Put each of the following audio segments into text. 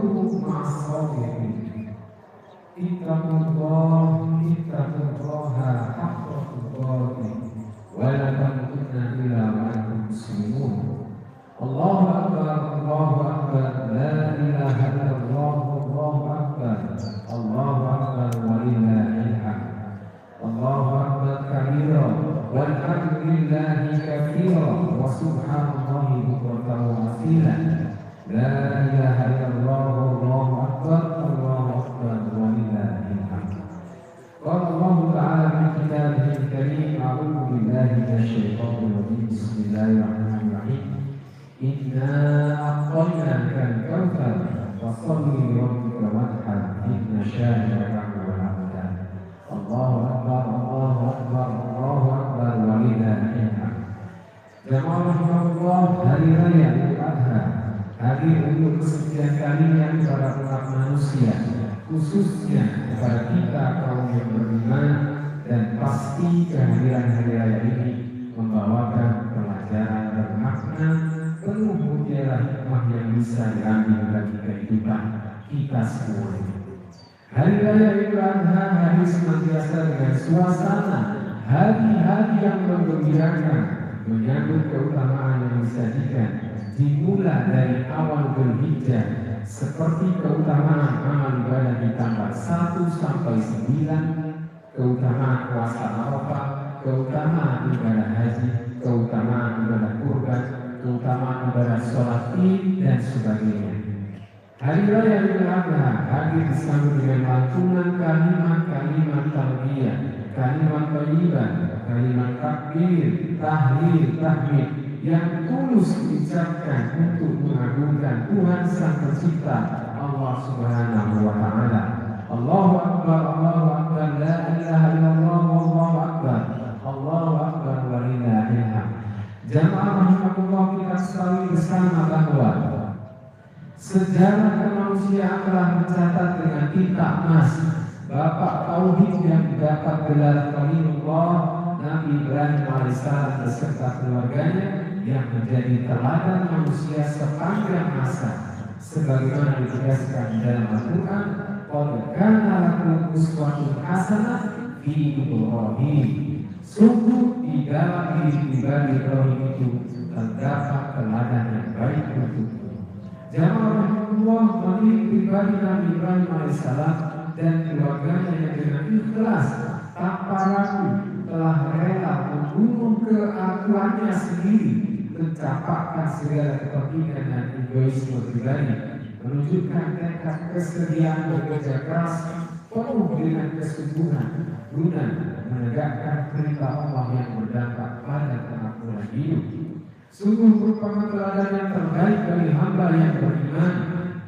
kunu ma'as-shadiqin. Ittaqullaha haqqa tuqatih wa la tamutunna illa wa antum muslimun. Allahu akbar, Allahu akbar, la ilaha illallah, Allahu akbar, Allahu akbar walillahil hamd. Allahu akbar kabira walhamdulillahi katsira wa subhanallahi bukratan wa asila. La ilaha illallah, Allahu akbar, Allahu akbar walillahil hamd. Qala Allah ta'ala fi kitabihil karim, a'udzu billahi minasyaitonir rajim. Bismillahirrahmanirrahim. Inna a'tainaka al-kautsar fasholli li rabbika wanhar, inna syani'aka huwal abtar. Allahu akbar, Allahu akbar, Allahu akbar walillahil hamd. Jamaah rahmatullah, hari raya Idul Adha hadir untuk kesekian kalinya kepada umat manusia, khususnya kepada kita kaum yang beriman, dan pasti kehadiran hari raya ini membawakan pelajaran bermakna penuh mutiara hikmah yang bisa diambil bagi kehidupan kita semua. Hari raya Idul Adha hadir senantiasa dengan suasana hari-hari yang menggembirakan, menyambut keutamaan yang disajikan, dimulai dari awal Dzulhijjah, seperti keutamaan amal ibadah di tanggal 1 sampai 9, keutamaan puasa Arafah, keutamaan ibadah haji, keutamaan ibadah kurban, keutamaan ibadah sholat Id dan sebagainya. Hari raya Idul Adha hadir disambut dengan lantunan kalimat-kalimat talbiyah, kalimat thayyibah, kalimat takbir, tahlil, tahmid yang tulus diucapkan untuk mengagungkan Tuhan Sang Pencipta, Allah Subhanahu wa taala. Allahu akbar, Allahu akbar, la ilaha illallah, Allahu akbar, Allahu akbar walillahil hamd. Jamaah rahimakumullah, kita ketahui bersama bahwa sejarah kemanusiaan telah mencatat dengan tinta emas Bapak Tauhid yang dapat gelar Khalilullah, Nabi Ibrahim alaihissalam beserta keluarganya yang menjadi teladan manusia sepanjang masa, sebagaimana ditegaskan dalam Al-Quran, qad kana lakum uswatun hasanah fi Ibrahim. Sungguh di dalam diri pribadi Ibrahim itu terdapat teladan yang baik untukmu. Jamaah rahmatullah, menurut pribadi Nabi Ibrahim alaihissalam dan keluarganya yang dengan ikhlas tanpa ragu telah rela membunuh keakuannya sendiri, mencapai segala kepentingan dan egoisme pribadi, menunjukkan tekad kesediaan bekerja keras penuh dengan kesungguhan guna menegakkan perintah Allah yang berdampak pada kemakmuran hidup. Sungguh merupakan teladan yang terbaik bagi hamba yang beriman,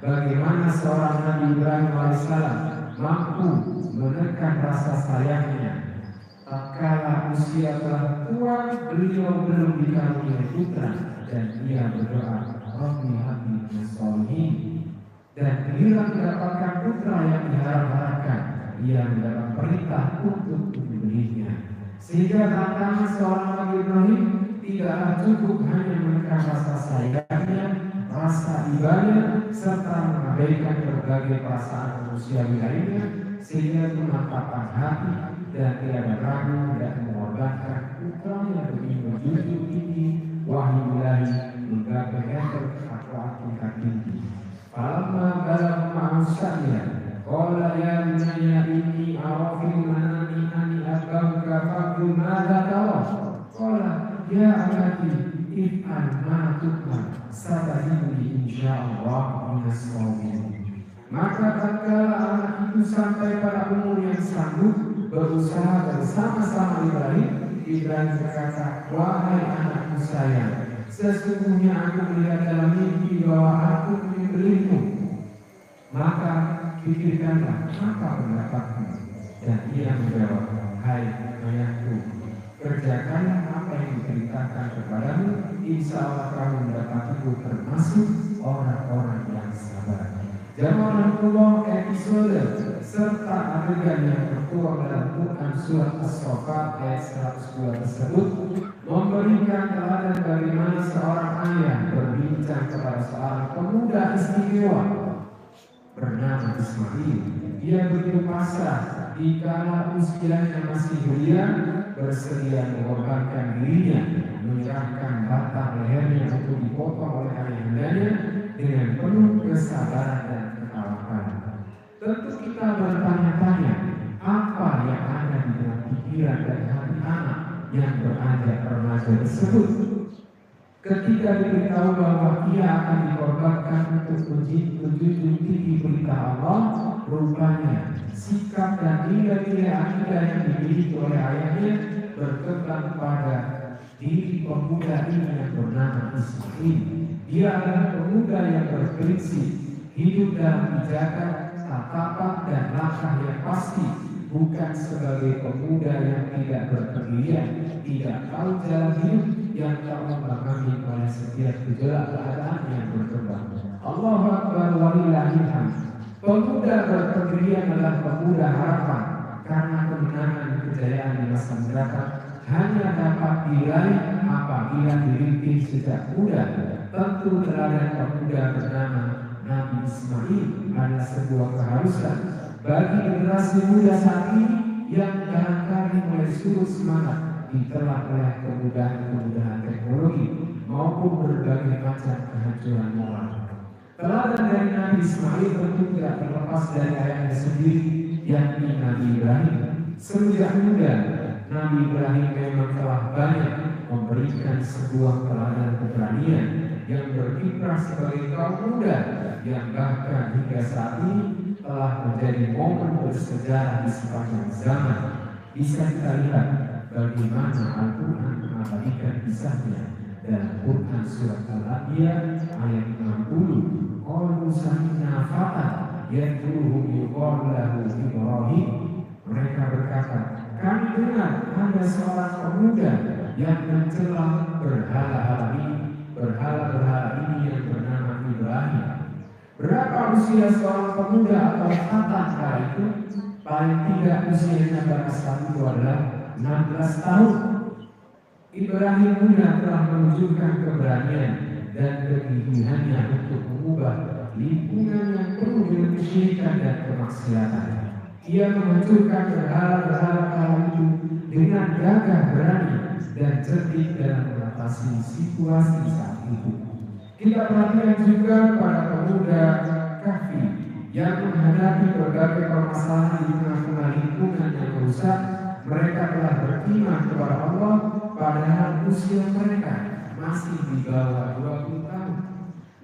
bagaimana seorang Nabi Ibrahim alaihissalam mampu menekan rasa sayangnya. Tatkala usia telah tua, beliau belum dikaruniai putra dan ia berdoa, Rabbi habli minas sholihin. Dan bila mendapatkan putra yang diharap-harapkan, ia mendapat perintah untuk menyembelihnya. Sehingga tantangan seorang Nabi Ibrahim tidaklah cukup hanya menekan rasa sayangnya, rasa ibadah, serta mengabaikan berbagai perasaan manusiawi lainnya, sehingga memantapkan hati dan tiada ragu dan mengorbankan putranya demi menjunjung tinggi wahyu ilahi menggapai ketakwa tingkat tinggi. Falamma balagha ma'usanya qala ya bunayya inni ara fil manami anni asbahuka faqul madza tara. Qala ya abati if'al ma tu'mar satajiduni insyaallah minas shabirin. Maka tatkala anak itu sampai pada umur yang sanggup berusaha bersama-sama Ibrahim berkata, wahai anakku sayang, sesungguhnya aku melihat dalam mimpi bahwa aku menyembelihmu. Maka pikirkanlah apa pendapatmu. Dan ia menjawab, hai ayahku, kerjakanlah apa yang diperintahkan kepadamu, insya Allah kamu mendapatiku termasuk orang-orang yang sabar. Jamaah Allah, episode serta adegan yang tertuang dalam Quran surat As-Saffat ayat 102 tersebut memberikan teladan bagaimana seorang ayah berbincang kepada seorang pemuda istimewa bernama Ismail. Dia begitu pasrah di kala usianya masih belia, bersedia mengorbankan dirinya, menyerahkan batang lehernya untuk dipotong oleh ayahandanya dengan penuh kesabaran dan ketawakan. Tentu kita bertanya-tanya, apa yang ada di dalam pikiran dan hati anak yang beranjak remaja tersebut? Ketika diberitahu bahwa ia akan dikorbankan untuk menjunjung tinggi perintah Allah, rupanya sikap dan nilai-nilai akidah yang dimiliki oleh ayahnya berkembang pada diri pemuda ini yang bernama Ismail. Dia adalah pemuda yang berprinsip, hidup dalam pijakan, tatapan dan langkah yang pasti, bukan sebagai pemuda yang tidak berpilihan, tidak tahu jalan hidup, yang terombang-ambing oleh setiap gejolak keadaan yang berkembang. Allahu Akbar walillahil hamd. Pemuda berpendirian adalah pemuda harapan, karena kemenangan kejayaan di masa mendatang hanya dapat diraih apabila dirintis sejak muda. Tentu teladan pemuda bernama Nabi Ismail adalah sebuah keharusan bagi generasi muda saat ini yang barangkali mulai surut semangat diterah oleh kemudahan-kemudahan teknologi maupun berbagai macam kehancuran moral. Teladan dari Nabi Ismail tentu tidak terlepas dari ayahnya sendiri, yakni Nabi Ibrahim. Sejak muda, Nabi Ibrahim memang telah banyak memberikan sebuah teladan keberanian yang berkiprah sebagai kaum muda yang bahkan hingga saat ini telah menjadi momen bersejarah di sepanjang zaman. Bisa kita lihat bagaimana Al-Quran mengabadikan kisahnya dalam Quran Surat Al-Anbiya ayat 60. Qalu sami'na fatan yad'uhum yuqalu lahu Ibrahim. Mereka berkata, kami dengar ada seorang pemuda yang mencela berhala-hala ini yang bernama Ibrahim. Berapa usia seorang pemuda atau fatan kala itu? Paling tidak usianya pada saat itu adalah 16 tahun. Ibrahim muda telah menunjukkan keberanian dan kegigihannya untuk mengubah lingkungan yang penuh dengan kesyirikan dan kemaksiatan. Ia menghancurkan berhala-berhala kala itu dengan gagah berani dan cerdik dalam mengatasi situasi saat itu. Kita perhatikan juga pada pemuda Kahfi yang menghadapi berbagai permasalahan di tengah-tengah lingkungan yang rusak. Mereka telah beriman kepada Allah padahal usia mereka masih di bawah 20 tahun.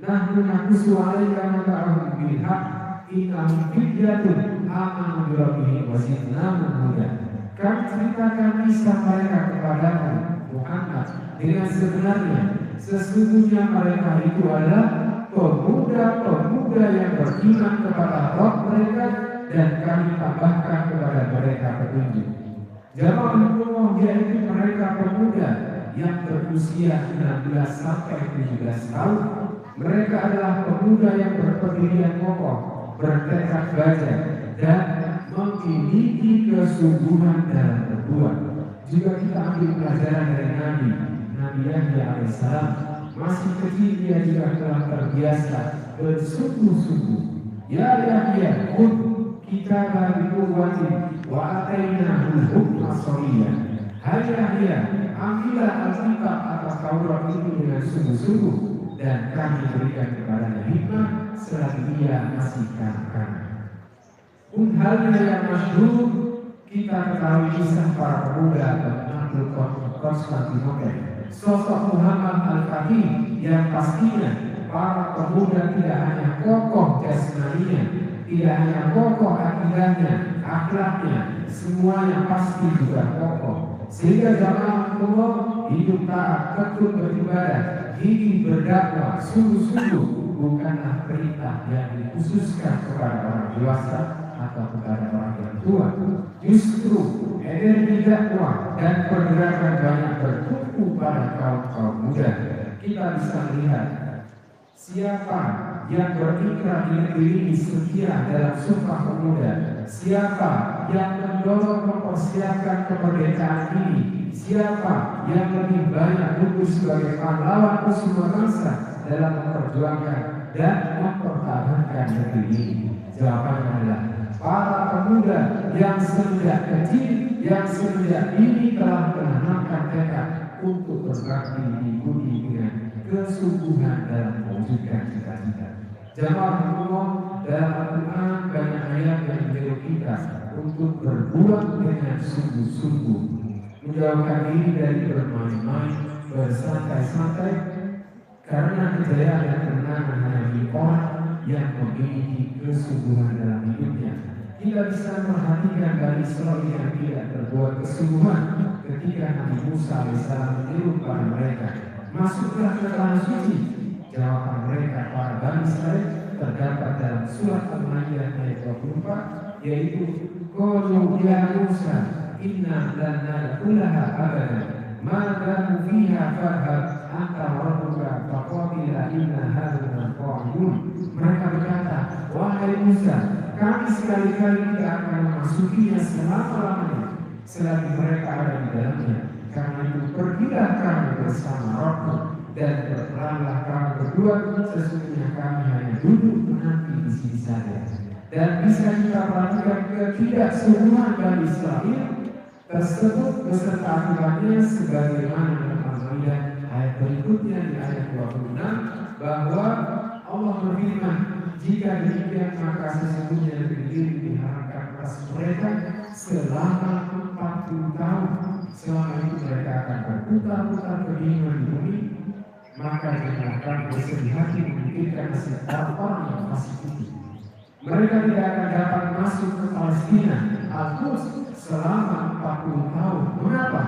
Nahnu naqussu 'alaika naba'ahum bil haqq innahum fityatun amanu bi rabbihim wa zidnahum huda. Kami ceritakan kisah mereka kepadamu Muhammad dengan sebenarnya. Sesungguhnya mereka itu adalah pemuda-pemuda yang beriman kepada Rabb mereka dan kami tambahkan kepada mereka petunjuk. Jamaah Allah, yaitu mereka pemuda yang berusia 16 sampai 17 tahun. Mereka adalah pemuda yang berpendirian kokoh, bertekad baja dan memiliki kesungguhan dalam berbuat. Jika kita ambil pelajaran dari Nabi Yahya alaihissalam, masih kecil dia juga telah terbiasa bersungguh-sungguh. Ya Yahya, khudh kitabah bi quwwatin wa atainahu hukma shariyyah. Hai Yahya, ambillah Alkitab atau Taurat itu dengan sungguh-sungguh dan kami berikan kepadanya hikmah selagi dia masih kanak-kanak. Pun halnya yang masyhur, kita ketahui kisah para pemuda Nahdlatul Konstantinopel. Sosok Muhammad Al-Fatih yang pastinya para pemuda tidak hanya kokoh jasmaninya, tidak hanya kokoh akidahnya, akhlaknya, semuanya pasti juga kokoh. Sehingga jamaah Allah hidup taat, tekun beribadah, gigih berdakwah, sungguh-sungguh bukanlah perintah yang dikhususkan kepada orang dewasa atau kepada orang yang tua. Justru energi dakwah dan pergerakan banyak bertumpu pada kaum muda. Kita bisa melihat siapa yang berikrar di negeri ini setia dalam Sumpah Pemuda, siapa yang mendorong mempersiapkan kemerdekaan ini, siapa yang lebih banyak duduk sebagai pahlawan semua bangsa dalam memperjuangkan dan mempertahankan negeri ini. Jawabannya adalah para pemuda yang sejak kecil, yang sejak dini telah menanamkan tekad untuk berbakti di bumi dengan kesungguhan dalam mewujudkan cita-cita. Jamaah Allah, dalam Al-Quran banyak ayat yang menyuruh kita untuk berbuat dengan sungguh-sungguh, menjauhkan diri dari bermain-main, bersantai-santai, karena kejayaan dan kemenangan hanya milik orang yang memiliki kesungguhan dalam hidupnya. Kita bisa memperhatikan Bani Israil yang tidak berbuat kesungguhan ketika Nabi Musa AS menyeru kepada mereka, masuklah ke tanah suci. Jawaban mereka para Bani Israil terdapat dalam surat Al-Maidah ayat 24, yaitu qalu ya Musa inna lan nadkhulaha abadan ma damu fiha fadhhab anta rabbuka faqatila inna hahuna qa'idun. Mereka berkata, wahai Musa, kami sekali-kali tidak akan memasukinya selama-lamanya selagi mereka ada di dalamnya. Karena itu pergilah kami bersama Rabbmu dan berperanglah kami berdua, sesungguhnya kami hanya duduk menanti di sini saja. Dan bisa kita perhatikan ketidaksungguhan Bani Israil tersebut beserta akibatnya sebagaimana dalam Al-Maidah ayat berikutnya di ayat 26, bahwa Allah berfirman, jika demikian maka sesungguhnya negeri diri diharapkan atas mereka selama 40 tahun. Selama itu mereka akan berputar-putar kebingungan di bumi, maka mereka akan bersedih hati memikirkan nasib orang yang fasik itu. Mereka tidak akan dapat masuk ke Palestina, Al-Quds, selama 40 tahun. Mengapa?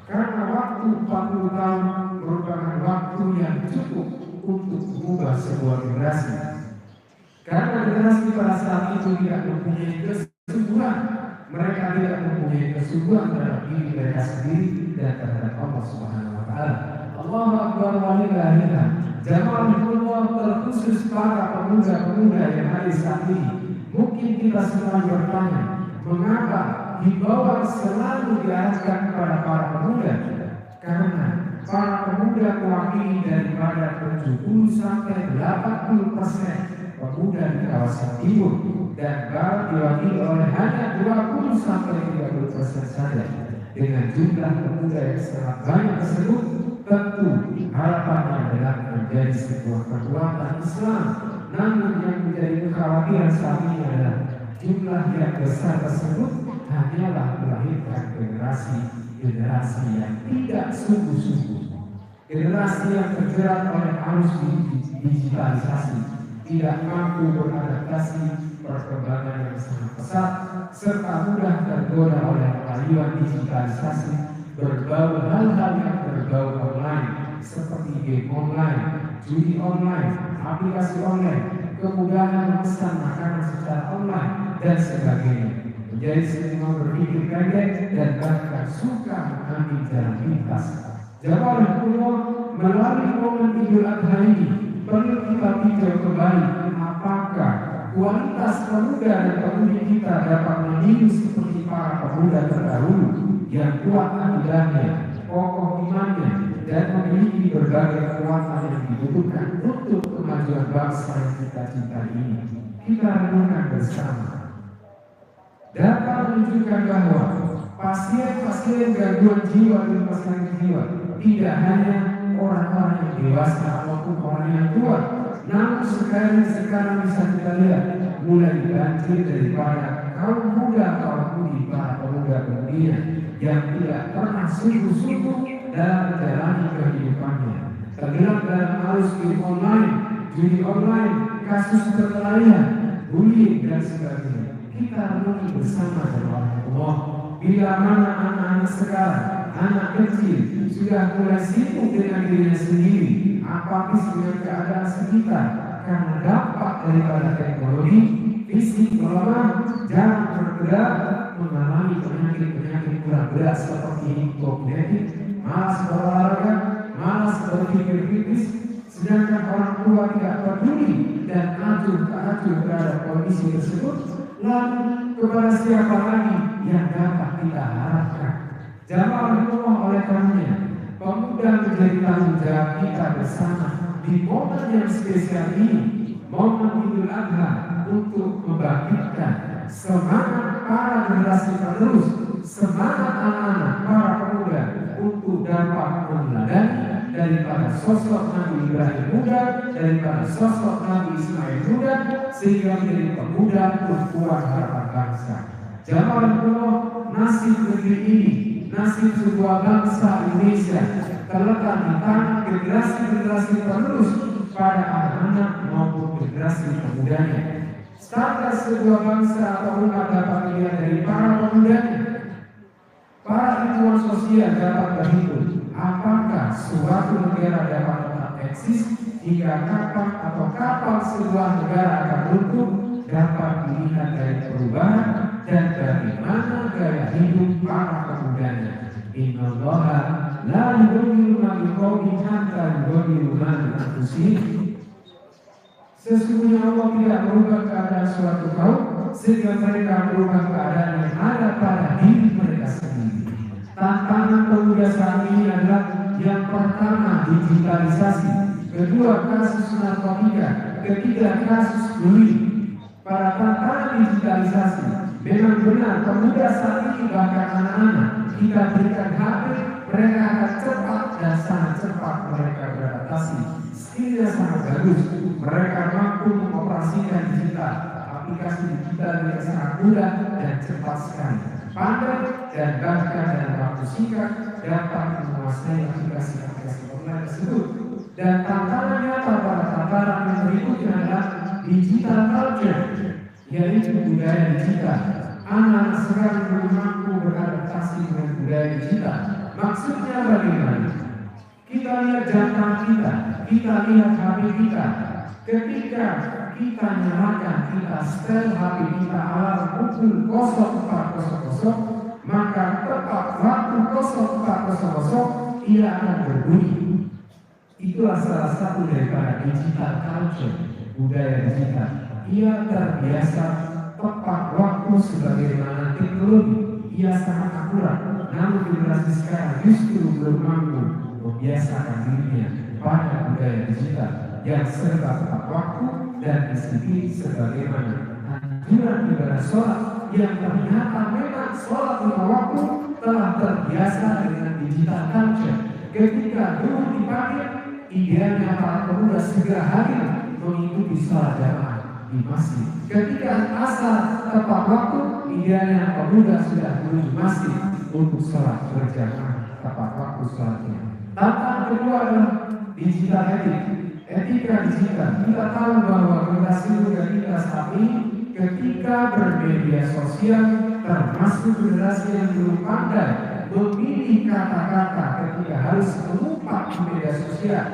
Karena waktu 40 tahun merupakan waktu yang cukup untuk mengubah sebuah generasi. Karena generasi pada saat itu tidak mempunyai kesungguhan, mereka tidak mempunyai kesungguhan terhadap diri mereka sendiri dan terhadap Allah Subhanahu wa Ta'ala. Allahu Akbar walillahillah. Jamaahullah, terkhusus para pemuda-pemuda yang ada saat ini. Mungkin kita semua bertanya, mengapa himbauan selalu diarahkan kepada para pemuda? Karena para pemuda mewakili daripada 70 sampai 80% pemuda di kawasan timur, dan barat diwakili oleh hanya 20 sampai 30% saja. Dengan jumlah pemuda yang sangat banyak tersebut, tentu harapannya adalah menjadi sebuah kekuatan Islam. Namun yang menjadi kekhawatiran saat ini adalah jumlah yang besar tersebut hanyalah melahirkan generasi yang tidak sungguh-sungguh, generasi yang terjerat oleh arus digitalisasi, tidak mampu beradaptasi perkembangan yang sangat pesat, serta mudah tergoda oleh rayuan digitalisasi, berbau hal-hal yang berbau online seperti game online, judi online, aplikasi online, kemudahan memesan makanan secara online dan sebagainya. Menjadi semua berpikir pendek dan bahkan suka mengambil jalan pintas. Jamaahullah, melalui momen Idul Adha ini perlu kita tinjau kembali apakah kualitas pemuda dan pemudi kita dapat meniru seperti para pemuda terdahulu yang kuat akidahnya, kokoh imannya, dan memiliki berbagai kekuatan yang dibutuhkan untuk kemajuan bangsa yang kita cintai ini. Kita renungkan bersama. Dapat menunjukkan bahwa pasien-pasien gangguan jiwa di rumah sakit jiwa tidak hanya orang-orang yang dewasa maupun orang yang tua, namun sekarang bisa kita lihat mulai dibanjir daripada kaum muda, kaum mudi, para pemuda-pemudinya yang tidak pernah sungguh-sungguh dalam menjalani kehidupannya, tergerak dalam arus game online, judi online, kasus perkelahian, bullying dan sebagainya. Kita renungi bersama dalam Allah, bila mana anak-anak sekarang, anak kecil sudah mulai sibuk dengan dirinya sendiri, apatis dengan keadaan sekitar karena dampak daripada teknologi, fisik melemah, jarang bergerak, mengalami penyakit-penyakit kurang berat seperti hipokinetik, malas berolahraga, malas berpikir kritis, sedangkan orang tua tidak peduli dan acuh terhadap kondisi tersebut. Lalu kepada siapa lagi yang dapat kita harapkan? Jamaahullah, oleh karenanya pemuda menjadi tanggung jawab kita bersama di momen yang spesial ini, momen Idul Adha, untuk membangkitkan semangat para generasi penerus, semangat anak-anak para pemuda untuk dapat meneladani daripada sosok Nabi Ibrahim muda, daripada sosok Nabi Ismail muda, sehingga menjadi pemuda perempuan harapan bangsa. Jamaah Allah, nasib negeri ini, nasib sebuah bangsa Indonesia terletak di tangan generasi-generasi penerus pada anak-anak maupun generasi pemudanya. Standar sebuah bangsa atau umat dapat dilihat dari para pemudanya. Para ilmuwan sosial dapat berhitung apakah suatu negara dapat tetap eksis hingga kapan atau kapan sebuah negara akan runtuh dapat dilihat dari perubahan dan bagaimana gaya hidup para pemudanya. Innallaha la yughayyiru ma biqaumin hatta yughayyiru ma bi anfusihim. Sesungguhnya Allah tidak merubah keadaan suatu kaum sehingga mereka merubah keadaan yang ada pada diri mereka sendiri. Tantangan pemuda saat ini adalah yang pertama digitalisasi, kedua kasus narkotika, ketiga kasus bullying. Pada tantangan digitalisasi, memang benar pemuda saat ini bahkan anak-anak kita berikan HP, mereka akan cepat dan sangat cepat mereka beradaptasi. Skillnya sangat bagus, mereka mampu mengoperasikan digital, aplikasi digital yang sangat mudah dan cepat sekali. Pandai dan bahkan dalam waktu singkat dapat menguasai aplikasi-aplikasi online tersebut. Dan tantangan nyata pada tataran yang berikutnya adalah digital culture, yaitu budaya digital. Anak-anak sekarang belum mampu beradaptasi dengan budaya digital. Maksudnya bagaimana? Kita lihat jam kita lihat HP kita. Ketika kita nyalakan, kita setel HP kita alarm pukul 04.00, maka tepat waktu 04.00 ia akan berbunyi. Itulah salah satu daripada digital culture, budaya digital. Ia terbiasa tepat waktu sebagaimana teknologi. Ia sangat akurat. Namun generasi sekarang justru belum mampu membiasakan dirinya pada budaya digital yang serba tepat waktu dan disebut sebagaimana anjuran ibadah sholat yang ternyata memang sholat 5 waktu telah terbiasa dengan digital culture. Ketika dulu di pagi, idealnya para pemuda segera hadir mengikuti sholat jamaah di masjid. Ketika asar tepat waktu, idealnya pemuda sudah menuju masjid untuk sholat berjamaah tepat waktu sholatnya. Tantangan kedua adalah digital etika digital. Kita tahu bahwa generasi muda kita saat ini ketika bermedia sosial, termasuk generasi yang belum pandai memilih kata-kata ketika harus mengumpat di media sosial,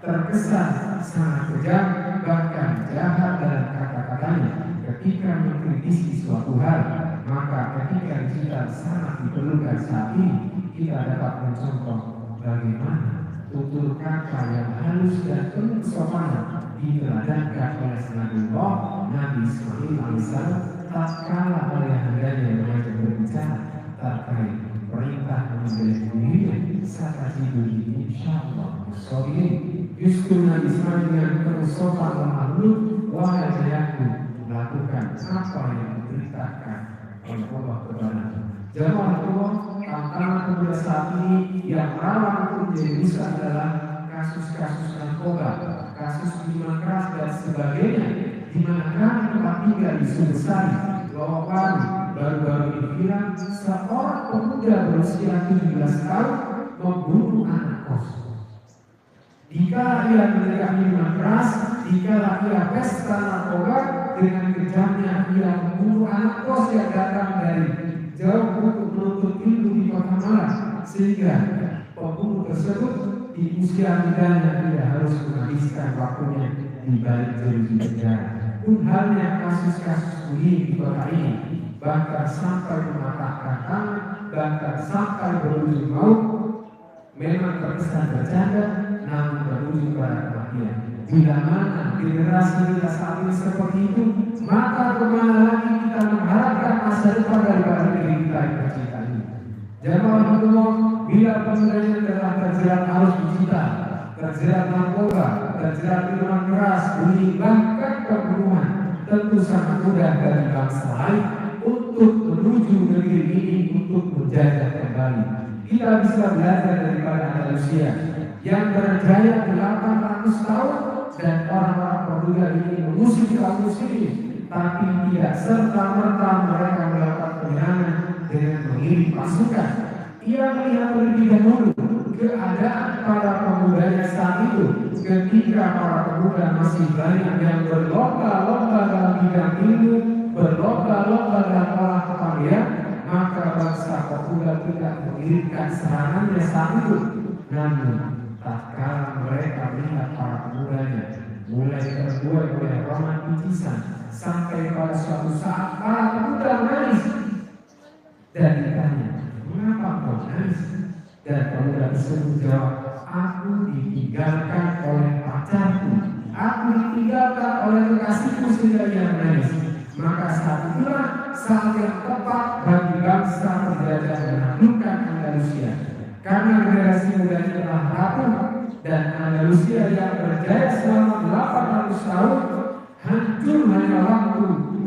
terkesan sangat kejam bahkan jahat dalam kata-katanya ketika mengkritisi suatu hal. Maka ketika digital sangat diperlukan saat ini, kita dapat mencontoh bagaimana tutur kata yang halus dan penuh kesopanan diteladankan oleh Nabiullah Nabi Ismail alaihissalam tatkala oleh hambanya mengajak berbicara terkait perintah membeli dirinya saat tidur ini insyaallah sobirin. Justru Nabi Ismail dengan penuh sopan lemah lembut, wahai ayahku, melakukan apa yang diperintahkan oleh Allah kepada jamaah Allah. Tantangan pemuda saat ini yang rawan untuk menjadi rusak adalah kasus-kasus narkoba, kasus minuman keras dan sebagainya. Di mana kami tempat tinggal di Sumbersari, Lowaparu, baru-baru ini viral seorang pemuda berusia 17 tahun membunuh anak kos. Dikala ia menerima minuman keras, dikala ia pesta narkoba, dengan kejamnya ia membunuh anak kos yang datang dari jauh untuk menuntut ilmu di kota Malang, sehingga pembunuh tersebut di usia mudanya tidak harus menghabiskan waktunya di balik jeruji penjara. Pun halnya kasus-kasus bullying di kota ini, bahkan sampai mematahkan tangan, bahkan sampai berujung maut, memang terkesan bercanda, namun berujung pada kematian. Bila mana generasi kita saat ini seperti itu, maka kemana lagi kita mengharapkan masa depan daripada negeri kita yang tercinta ini. Jamaah Allah, bila pemudanya telah terjerat arus digital, terjerat narkoba, terjerat minuman keras, bullying, bahkan pembunuhan, tentu sangat mudah bagi bangsa lain untuk menuju negeri ini untuk menjajah kembali. Kita bisa belajar daripada Andalusia yang berjaya 800 tahun dan orang-orang pemuda ini mengusir kaum muslimin, tapi tidak serta-merta mereka melakukan penyerangan dengan mengirim pasukan. Ia melihat terlebih dahulu keadaan para pemudanya saat itu, ketika para pemuda masih banyak yang berlomba-lomba dalam bidang ilmu, berlomba-lomba dalam olah kepandaian, maka bangsa pemuda tidak mengirimkan serangannya saat itu. Namun tatkala mereka melihat para pemudanya mulai terbuai oleh romantisisan, sampai pada suatu saat para pemuda menangis dan ditanya, "Mengapa kau menangis?" Dan pemuda tersebut jawab, "Aku ditinggalkan oleh pacarku, aku ditinggalkan oleh kekasihku sehingga ia menangis." Maka saat itulah saat yang tepat bagi bangsa penjajah menaklukkan Andalusia, karena generasi muda telah rapuh dan Andalusia yang berjaya selama 800 tahun hancur hanya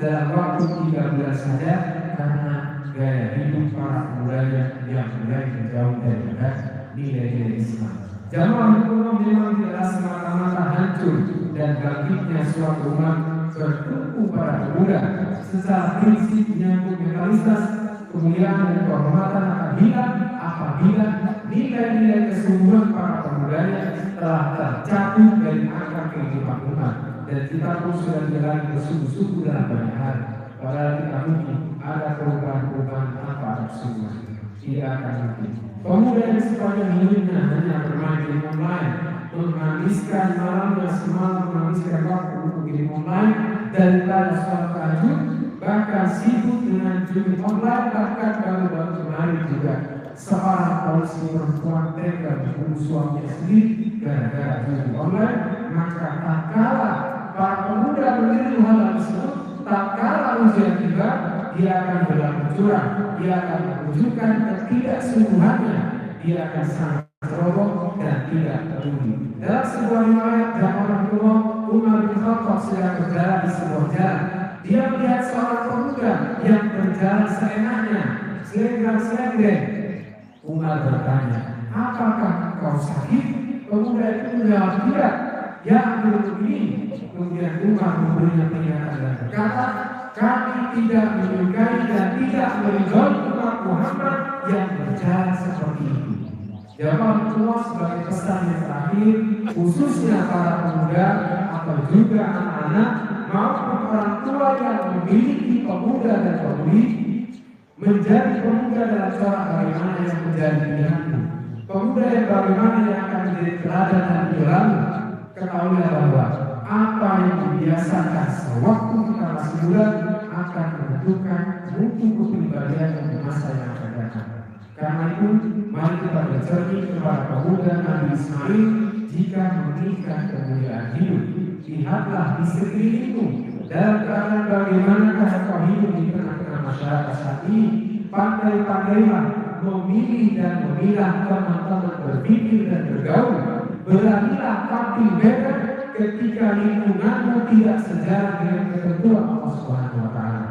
dalam waktu 3 bulan saja, karena gaya hidup para pemudanya yang mulai menjauh daripada nilai-nilai Islam. Jamaah hukum memang tidak semata-mata hancur dan bangkitnya suatu umat bertumpu pada pemuda. Secara prinsip menyangkut netralitas, kemuliaan dan kehormatan akan hilang apabila nilai-nilai kesungguhan para pemudanya telah tercabut dari akar kehidupan umat. Dan kita pun sudah menjalani bersungguh-sungguh dalam banyak hal. Padahal kita mungkin ada perubahan-perubahan tanpa ada kesungguhan. Tidak akan mungkin. Pemuda yang sepanjang hidupnya hanya bermain game online, menghabiskan malamnya semalam, menghabiskan waktu untuk game online daripada sholat tahajud, bahkan sibuk dengan judi online, bahkan baru-baru kemarin juga seorang polisi perempuan tega membunuh suaminya sendiri gara-gara judi online. Maka tak kala para pemuda meniru hal tersebut, tak kala ujian tiba, dia akan berlaku curang, dia akan menunjukkan ketidaksungguhannya, dia akan sangat ceroboh dan tidak peduli. Dalam sebuah riwayat zaman Umar bin Khattab sedang berjalan di sebuah jalan, dia melihat seorang pemuda yang berjalan seenaknya, selenggang-selenggang. Umar bertanya, "Apakah kau sakit?" Pemuda itu menjawab, "Tidak, ya Amirul Mukminin." Kemudian Umar memberinya peringatan dan berkata, "Kami tidak menyukai dan tidak meridhoi umat Muhammad yang berjalan seperti itu." Jamaah Allah sebagai pesan yang terakhir, khususnya para pemuda atau juga anak-anak maupun orang tua yang memiliki pemuda dan pemudi, menjadi pemuda dalam cara bagaimana yang menjadi pilihanmu. Pemuda yang bagaimana yang akan menjadi teladan dan idolamu. Ketahuilah bahwa apa yang dibiasakan sewaktu kita masih muda akan menentukan mutu kepribadian di masa yang akan datang. Karena itu, mari kita bercermin kepada pemuda Nabi Ismail jika menginginkan kemuliaan hidup. Lihatlah di sekelilingmu, dalam keadaan bagaimanakah kau hidup di tengah-tengah masyarakat saat ini. Pandai-pandailah memilih dan memilah teman-teman berpikir dan bergaul. Beranilah tampil beda ketika lingkunganmu tidak sejalan dengan ketentuan Allah Subhanahu wa Ta'ala.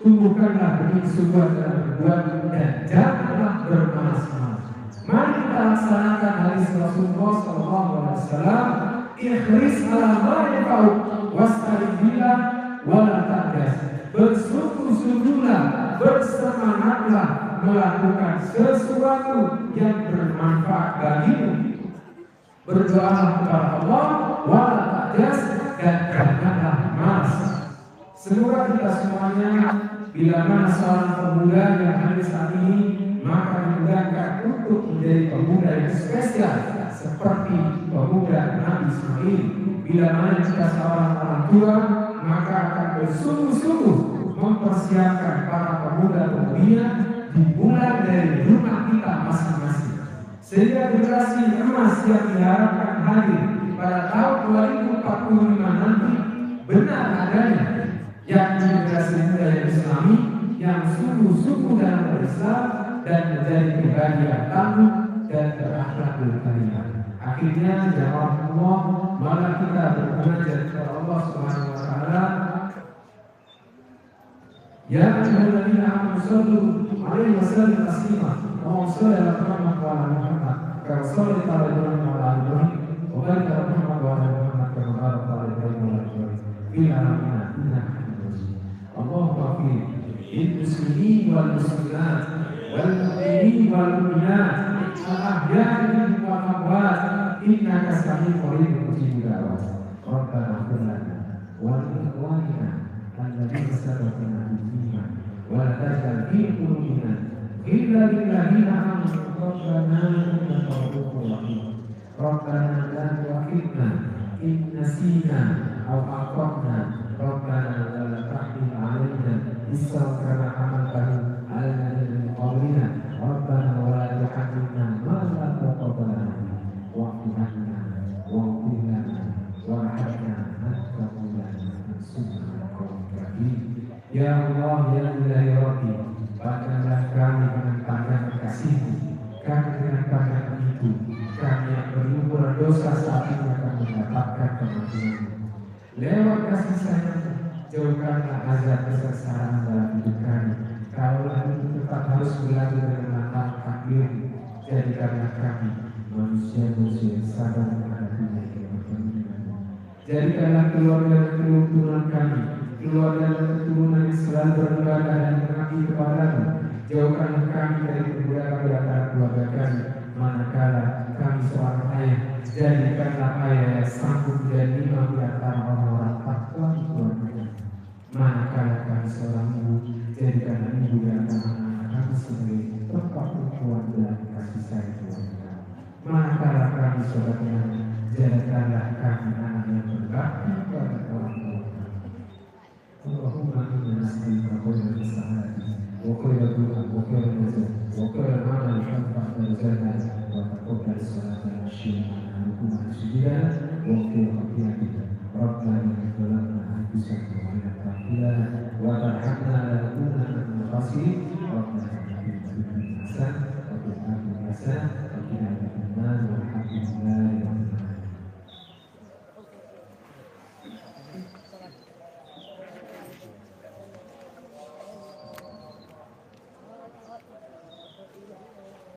Tumbuhkanlah benih subur dalam berbuat dan janganlah bermalas-malas. Mari kita laksanakan hadis Rasulullah SAW, "Ikhris ala ma yanfa'uk wasta'in billah wa la ta'jas." Bersungguh-sungguhlah, bersemangatlah melakukan sesuatu yang bermanfaat bagimu. Berdoalah kepada Allah, wa la ta'jas, dan janganlah malas. Semoga kita semuanya bila mana seorang pemuda yang hadir saat ini, maka dimudahkan untuk menjadi pemuda yang spesial seperti pemuda Nabi Ismail. Bila mana kita seorang orang tua, maka akan bersungguh-sungguh mempersiapkan para pemuda-pemudinya dimulai dari rumah kita masing-masing, sehingga generasi emas yang diharapkan hadir pada tahun 2045 nanti benar adanya, yakni generasi muda yang Islami yang sungguh-sungguh dalam berislam dan menjadi pribadi yang tangguh dan berakhlakul karimah. Akhirnya jamaah Allah, malah kita bermunajat kepada Allah Subhanahu wa Ta'ala يا أيها الذين آمنوا صلوا عليه وسلموا تسليما اللهم صل على محمد وعلى آل محمد كما صليت على إبراهيم وعلى آل إبراهيم وبارك على محمد وعلى آل محمد كما باركت على إبراهيم وعلى آل إبراهيم في العالمين إنك حميد مجيد اللهم اغفر للمسلمين والمسلمات والمؤمنين والمؤمنات الأحياء منهم والأموات إنك سميع قريب مجيب الدعوات ربنا اغفر لنا ولإخواننا الذين سبقونا بالإيمان ولا تجعل في قلوبنا غلا للذين آمنوا ربنا إنك رؤوف رحيم ربنا لا تؤاخذنا إن نسينا أو أخطأنا ربنا لا تحمل علينا إصرا كما حملته على الذين من قبلنا ربنا ولا تحملنا ما لا طاقة لنا به واعف عنا واغفر لنا وارحمنا أنت مولانا فانصرنا على القوم الكافرين يا الله ya Allah ya Rabbi pandanglah kami dengan pandangan kasih-Mu kami dengan pandangan itu kami yang berlumur dosa saat ini akan mendapatkan kematian lewat kasih sayang jauhkanlah azab kesengsaraan dalam hidup kami kalaulah itu tetap harus berlalu dengan matang takdir jadikanlah kami manusia-manusia yang sabar menghadapinya jadikanlah keluarga dan keturunan kami keluarga dan keturunan yang selalu beribadah dan mengabdi kepadamu jauhkanlah kami dari perbudakan di antara keluarga kami manakala kami seorang ayah jadikanlah ayah yang sanggup menjadi imam di antara orang-orang takwa di keluarga manakala kami seorang ibu jadikanlah ibu di antara anak-anak kami sebagai tempat perempuan dalam kasih sayang keluarga manakala kami saudara jadikanlah kami anak yang berbakti pada orang tua Allahumma inna nas'aluka khairal sa'adati wa khairal du'a wa khairal jazaa wa khairal amal tanfa'u al-jannah wa taqabbal salata al-shiyana wa sujudana wa khairal ربنا ظلمنا أنفسنا وإن لم تغفر لنا وترحمنا لنكونن من الخاسرين ربنا آتنا في الدنيا حسنة وفي الآخرة حسنة